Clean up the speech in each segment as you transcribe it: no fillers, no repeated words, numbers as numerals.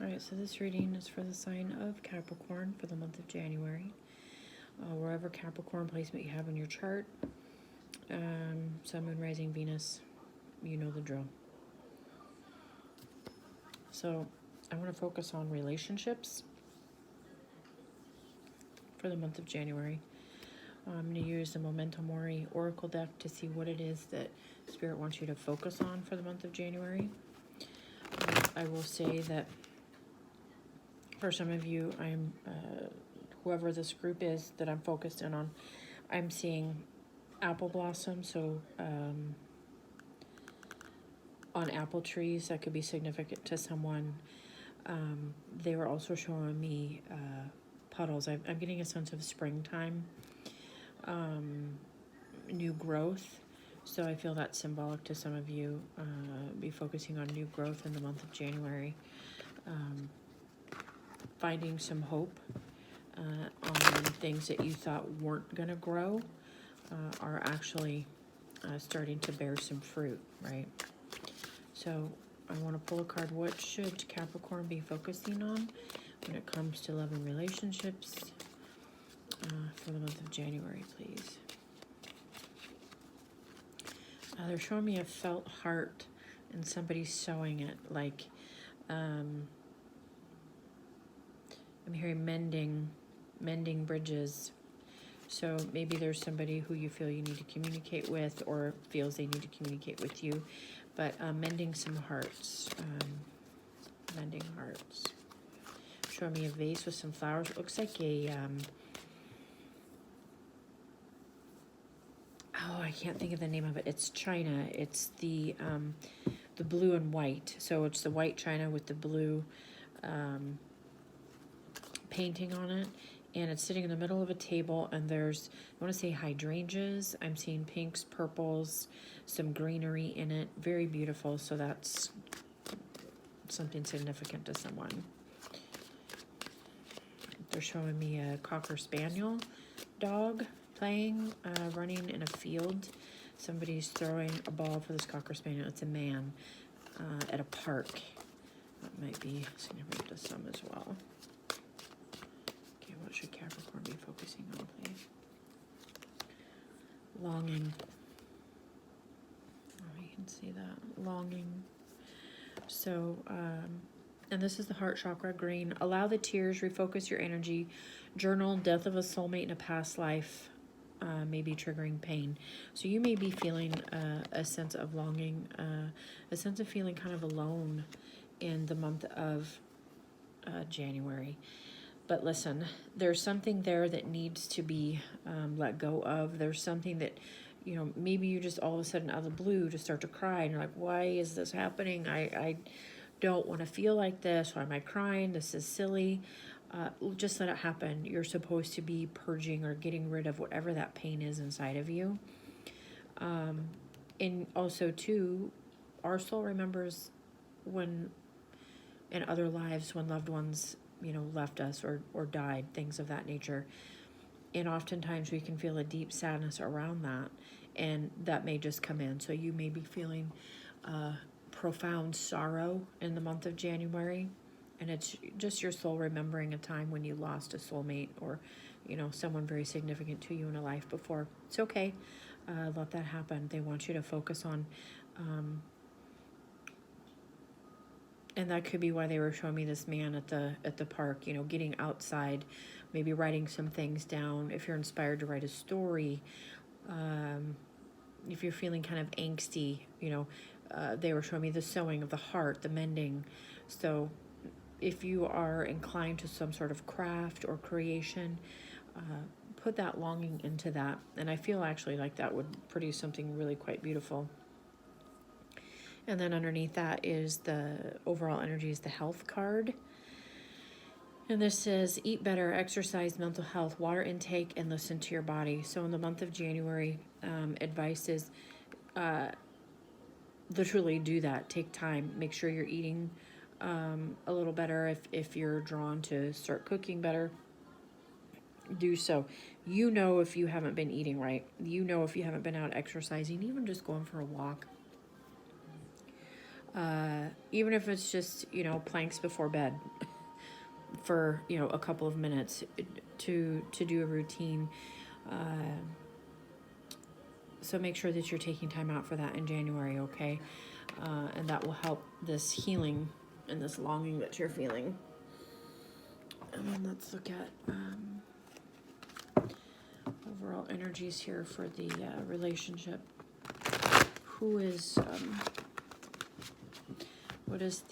Alright, so this reading is for the sign of Capricorn for the month of January. Wherever Capricorn placement you have in your chart, Sun, Moon, Rising, Venus, you know the drill. So I want to focus on relationships for the month of January. I'm going to use the Memento Mori Oracle deck to see what it is that Spirit wants you to focus on for the month of January. I will say that for some of you, I'm whoever this group is that I'm focused in on, I'm seeing apple blossom. So on apple trees, that could be significant to someone. They were also showing me puddles. I'm getting a sense of springtime, new growth. So I feel that's symbolic to some of you. Be focusing on new growth in the month of January. Finding some hope on things that you thought weren't going to grow are actually starting to bear some fruit, right? So I want to pull a card. What should Capricorn be focusing on when it comes to love and relationships for the month of January, please? They're showing me a felt heart and somebody sewing it, like I'm hearing mending bridges. So maybe there's somebody who you feel you need to communicate with or feels they need to communicate with you. But mending some hearts. Mending hearts. Showing me a vase with some flowers. It looks like a... oh, I can't think of the name of it. It's china. It's the blue and white. So it's the white china with the blue... painting on it, and it's sitting in the middle of a table, and there's, I want to say hydrangeas. I'm seeing pinks, purples, some greenery in it. Very beautiful. So that's something significant to someone. They're showing me a Cocker Spaniel dog playing, running in a field. Somebody's throwing a ball for this Cocker Spaniel. It's a man at a park. That might be significant to some as well. What should Capricorn be focusing on, please? Longing. Oh, you can see that. Longing. So, and this is the heart chakra, green. Allow the tears, refocus your energy. Journal, death of a soulmate in a past life, maybe triggering pain. So you may be feeling a sense of longing, a sense of feeling kind of alone in the month of January. But listen, there's something there that needs to be let go of. There's something that, you know, maybe you just all of a sudden out of the blue just start to cry. And you're like, why is this happening? I don't want to feel like this. Why am I crying? This is silly. Just let it happen. You're supposed to be purging or getting rid of whatever that pain is inside of you. And also, too, our soul remembers when in other lives when loved ones, you know, left us or died, things of that nature. And oftentimes we can feel a deep sadness around that, and that may just come in. So you may be feeling profound sorrow in the month of January, and it's just your soul remembering a time when you lost a soulmate or, you know, someone very significant to you in a life before. It's okay. Let that happen. They want you to focus on and that could be why they were showing me this man at the park, you know, getting outside, maybe writing some things down. If you're inspired to write a story, if you're feeling kind of angsty, you know, they were showing me the sewing of the heart, the mending. So if you are inclined to some sort of craft or creation, put that longing into that. And I feel actually like that would produce something really quite beautiful. And then underneath that is the overall energy is the health card. And this says, eat better, exercise, mental health, water intake, and listen to your body. So in the month of January, advice is literally do that. Take time. Make sure you're eating a little better. If you're drawn to start cooking better, do so. You know if you haven't been eating right. You know if you haven't been out exercising, even just going for a walk. Even if it's just, planks before bed for, a couple of minutes to do a routine. So make sure that you're taking time out for that in January, okay? And that will help this healing and this longing that you're feeling. And then let's look at overall energies here for the relationship. What is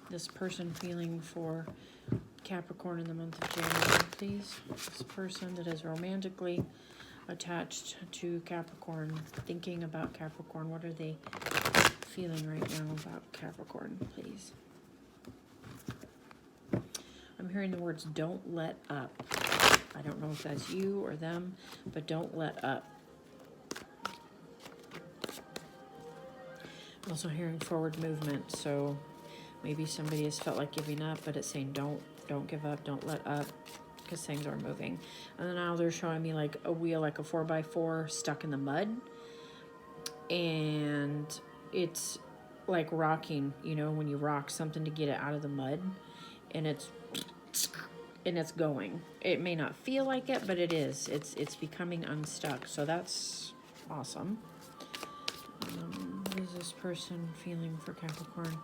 this person feeling for Capricorn in the month of January, please? This person that is romantically attached to Capricorn, thinking about Capricorn, what are they feeling right now about Capricorn, please? I'm hearing the words "don't let up." I don't know if that's you or them, but don't let up. I'm also hearing forward movement, so maybe somebody has felt like giving up, but it's saying don't give up, don't let up, because things are moving. And then now they're showing me like a wheel, like a 4x4 stuck in the mud, and it's like rocking, when you rock something to get it out of the mud, and it's going. It may not feel like it, but it is. It's becoming unstuck. So that's awesome. What is this person feeling for Capricorn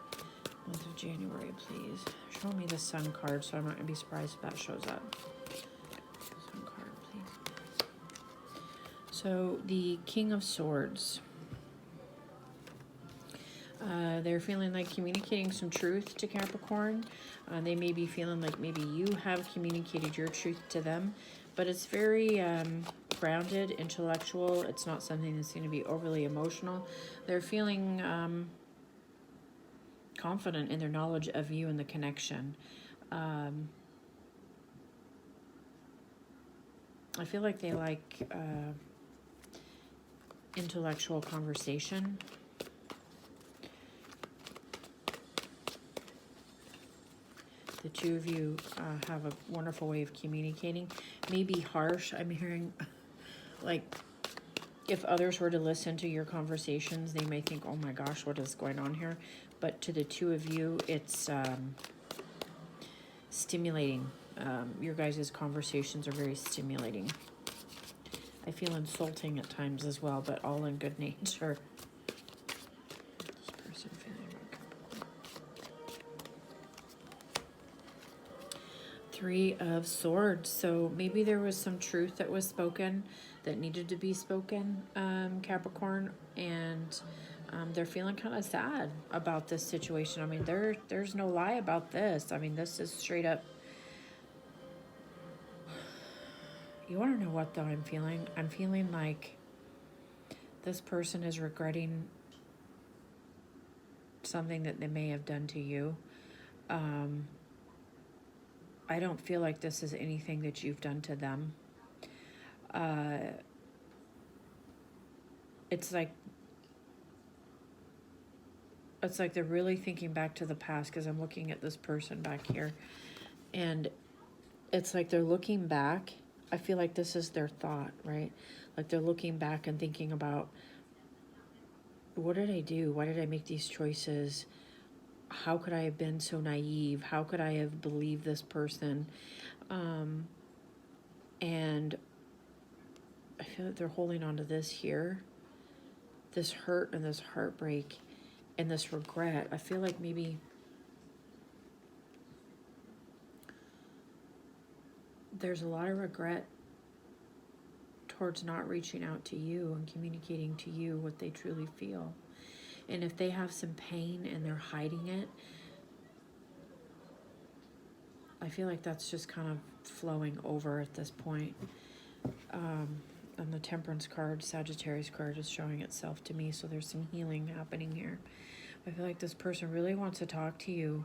month of January, please? Show me the Sun card, so I'm not gonna be surprised if that shows up. Sun card, please. So the King of Swords. They're feeling like communicating some truth to Capricorn. They may be feeling like maybe you have communicated your truth to them, but it's very grounded, intellectual. It's not something that's going to be overly emotional. They're feeling confident in their knowledge of you and the connection. I feel like they like intellectual conversation. The two of you have a wonderful way of communicating. Maybe harsh. I'm hearing, like, if others were to listen to your conversations, they may think, oh my gosh, what is going on here? But to the two of you, it's stimulating. Your guys' conversations are very stimulating. I feel insulting at times as well, but all in good nature. Three of Swords. So maybe there was some truth that was spoken that needed to be spoken, Capricorn, and they're feeling kind of sad about this situation. I mean, there's no lie about this. I mean, this is straight up. You want to know what, though, I'm feeling? I'm feeling like this person is regretting something that they may have done to you. I don't feel like this is anything that you've done to them. It's like they're really thinking back to the past, because I'm looking at this person back here, and it's like they're looking back. I feel like this is their thought, right? Like they're looking back and thinking about, what did I do? Why did I make these choices? How could I have been so naive? How could I have believed this person? And I feel like they're holding on to this here, this hurt and this heartbreak and this regret. I feel like maybe there's a lot of regret towards not reaching out to you and communicating to you what they truly feel. And if they have some pain and they're hiding it, I feel like that's just kind of flowing over at this point. And the Temperance card, Sagittarius card, is showing itself to me, so there's some healing happening here. I feel like this person really wants to talk to you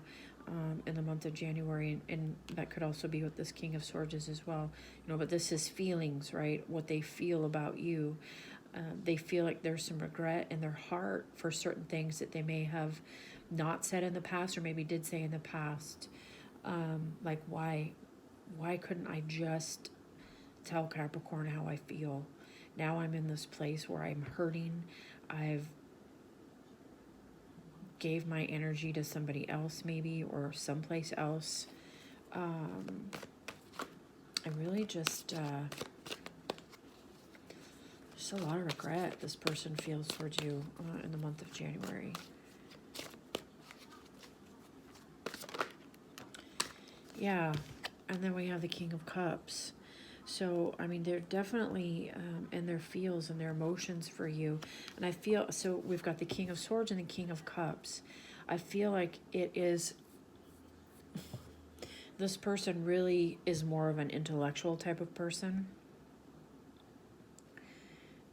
in the month of January, and that could also be what this King of Swords is as well. But this is feelings, right? What they feel about you. They feel like there's some regret in their heart for certain things that they may have not said in the past, or maybe did say in the past. Like, why couldn't I just tell Capricorn how I feel? Now I'm in this place where I'm hurting. I've gave my energy to somebody else maybe, or someplace else. I really just a lot of regret this person feels towards you in the month of January. Yeah, and then we have the King of Cups. So, I mean, they're definitely in their feels and their emotions for you. And I feel, so we've got the King of Swords and the King of Cups. I feel like it is, this person really is more of an intellectual type of person.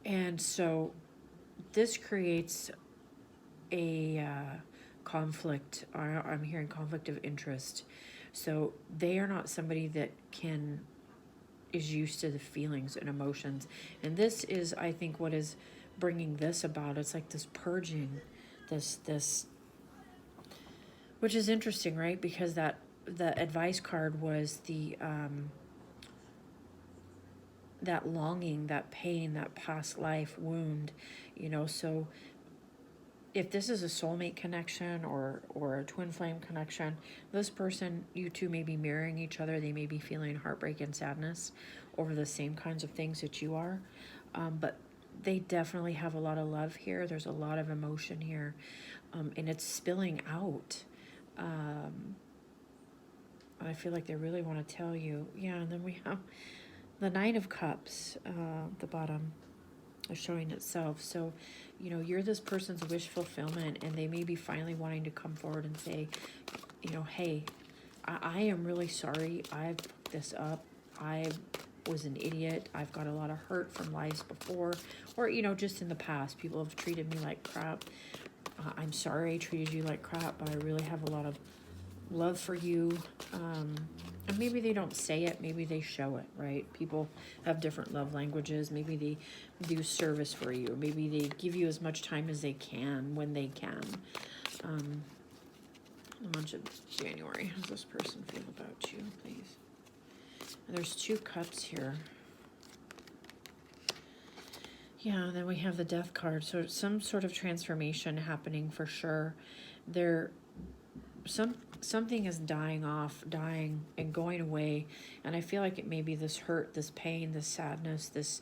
And so this creates a conflict. I'm hearing conflict of interest. So they are not somebody that is used to the feelings and emotions. And this is, I think, what is bringing this about. It's like this purging, this, which is interesting, right? Because the advice card was the, that longing, that pain, that past life wound, you know. So if this is a soulmate connection or a twin flame connection, this person, you two may be mirroring each other. They may be feeling heartbreak and sadness over the same kinds of things that you are. But they definitely have a lot of love here. There's a lot of emotion here. And it's spilling out. I feel like they really want to tell you. Yeah, and then we have the Nine of Cups, the bottom is showing itself. So, you know, you're this person's wish fulfillment, and they may be finally wanting to come forward and say, you know, hey, I am really sorry I fucked this up. I was an idiot. I've got a lot of hurt from lives before, or, you know, just in the past. People have treated me like crap. I'm sorry I treated you like crap, but I really have a lot of love for you. And maybe they don't say it, maybe they show it, right? People have different love languages. Maybe they do service for you. Maybe they give you as much time as they can when they can. The month of January, how does this person feel about you, please? And there's 2 cups here. Yeah, then we have the Death card. So some sort of transformation happening for sure. Something is dying and going away, and I feel like it may be this hurt, this pain, this sadness, this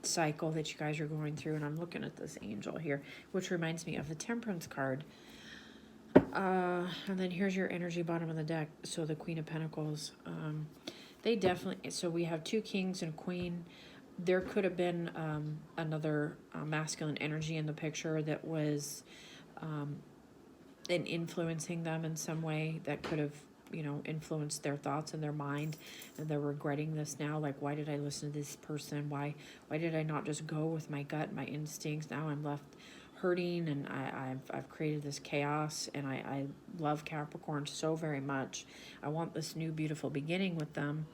cycle that you guys are going through. And I'm looking at this angel here, which reminds me of the Temperance card. And then here's your energy bottom of the deck. So the Queen of Pentacles. They definitely, so we have 2 kings and queen. There could have been another masculine energy in the picture that was and influencing them in some way that could have, you know, influenced their thoughts and their mind, and they're regretting this now. Like, why did I listen to this person? Why did I not just go with my gut, my instincts? Now I'm left hurting, and I've created this chaos. And I love Capricorn so very much. I want this new beautiful beginning with them,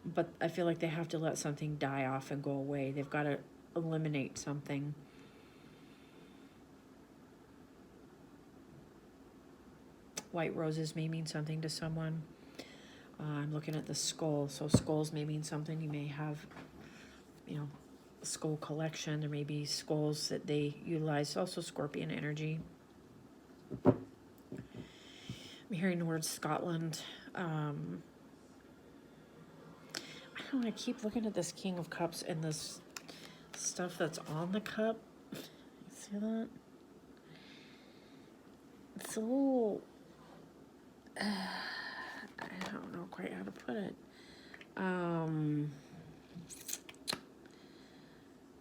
but I feel like they have to let something die off and go away. They've got to eliminate something. White roses may mean something to someone. I'm looking at the skull. So skulls may mean something. You may have, you know, a skull collection. There may be skulls that they utilize. Also Scorpion energy. I'm hearing the word Scotland. I don't know, I keep looking at this King of Cups and this stuff that's on the cup. You see that? It's a little... I don't know quite how to put it.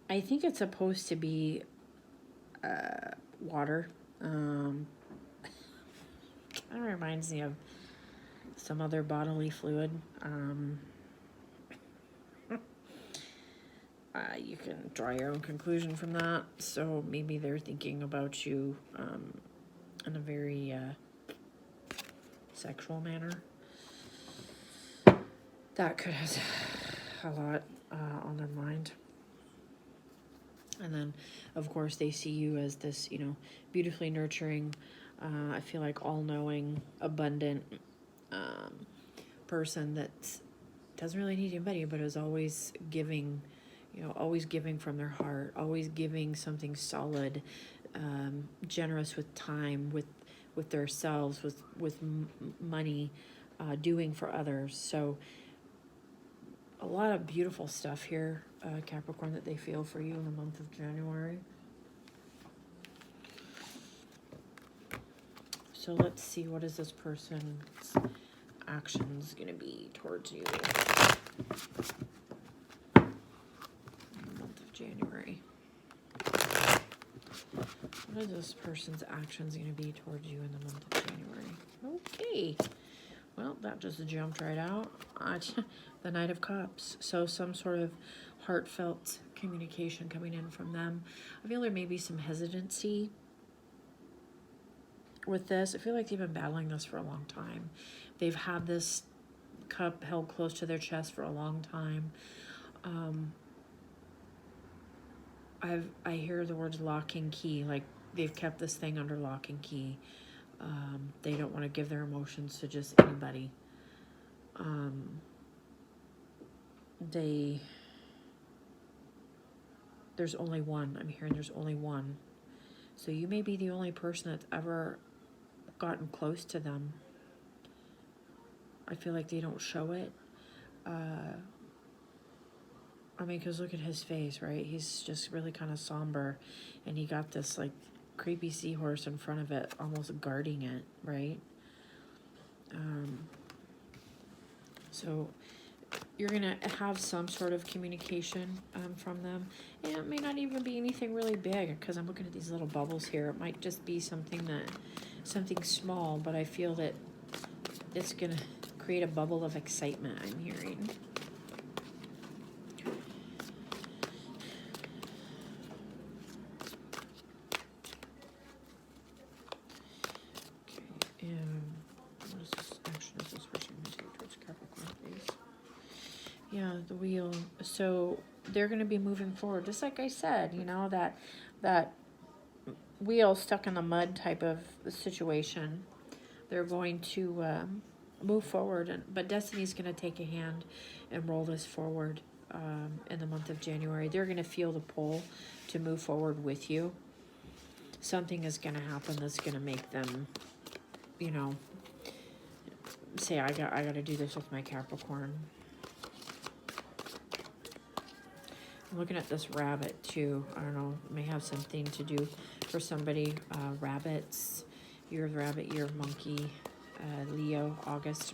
I think it's supposed to be water. Kind of reminds me of some other bodily fluid. You can draw your own conclusion from that. So maybe they're thinking about you in a very sexual manner. That could have a lot on their mind. And then, of course, they see you as this, you know, beautifully nurturing, I feel like all-knowing, abundant person that doesn't really need anybody, but is always giving, you know, always giving from their heart, always giving something solid, generous with time, with themselves, with money, doing for others. So a lot of beautiful stuff here, Capricorn, that they feel for you in the month of January. So let's see, what is this person's actions going to be towards you in the month of January? What is this person's actions going to be towards you in the month of January? Okay. Well, that just jumped right out. The Knight of Cups. So some sort of heartfelt communication coming in from them. I feel there may be some hesitancy with this. I feel like they've been battling this for a long time. They've had this cup held close to their chest for a long time. I hear the words lock and key, like they've kept this thing under lock and key. They don't want to give their emotions to just anybody. There's only one. I'm hearing there's only one. So you may be the only person that's ever gotten close to them. I feel like they don't show it. I mean, because look at his face, right? He's just really kind of somber. And he got this, like, creepy seahorse in front of it, almost guarding it, right? So you're going to have some sort of communication from them. And it may not even be anything really big, because I'm looking at these little bubbles here. It might just be something small, but I feel that it's going to create a bubble of excitement, I'm hearing. Yeah, the wheel. So they're going to be moving forward, just like I said, you know, that wheel stuck in the mud type of situation. They're going to move forward, but Destiny's going to take a hand and roll this forward in the month of January. They're going to feel the pull to move forward with you. Something is going to happen that's going to make them, you know, say, I got to do this with my Capricorn. I'm looking at this rabbit too. I don't know, it may have something to do for somebody. Rabbits, year of rabbit, year of monkey, Leo, August.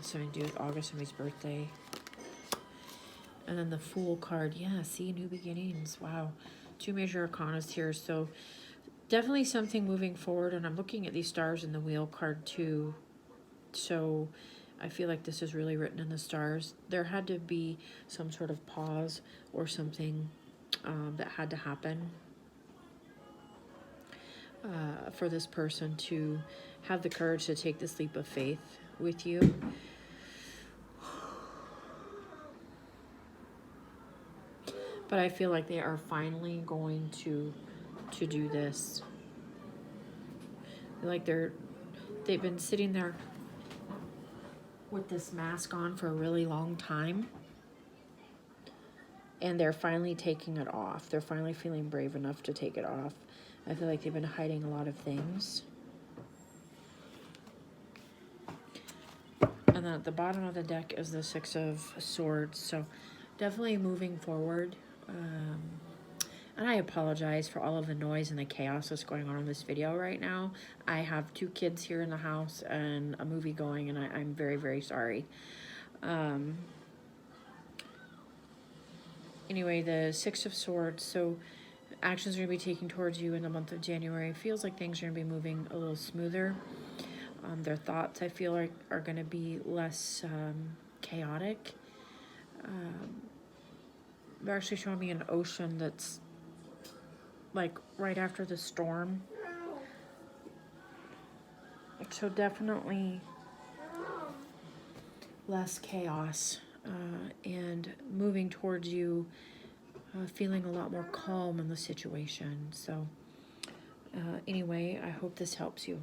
Something to do with August, somebody's birthday. And then the Fool card. Yeah, see, new beginnings. Wow. 2 major arcanas here. So definitely something moving forward. And I'm looking at these stars in the wheel card too. So I feel like this is really written in the stars. There had to be some sort of pause or something that had to happen for this person to have the courage to take this leap of faith with you. But I feel like they are finally going to do this. Like they've been sitting there with this mask on for a really long time, and they're finally taking it off. They're finally feeling brave enough to take it off. I feel like they've been hiding a lot of things. And then at the bottom of the deck is the 6 of Swords. So definitely moving forward. And I apologize for all of the noise and the chaos that's going on in this video right now. I have 2 kids here in the house and a movie going, and I'm very, very sorry. Anyway, the 6 of Swords. So actions are going to be taken towards you in the month of January. It feels like things are going to be moving a little smoother. Their thoughts, I feel like, are going to be less chaotic. They're actually showing me an ocean that's like right after the storm. So definitely less chaos and moving towards you, feeling a lot more calm in the situation. So anyway, I hope this helps you.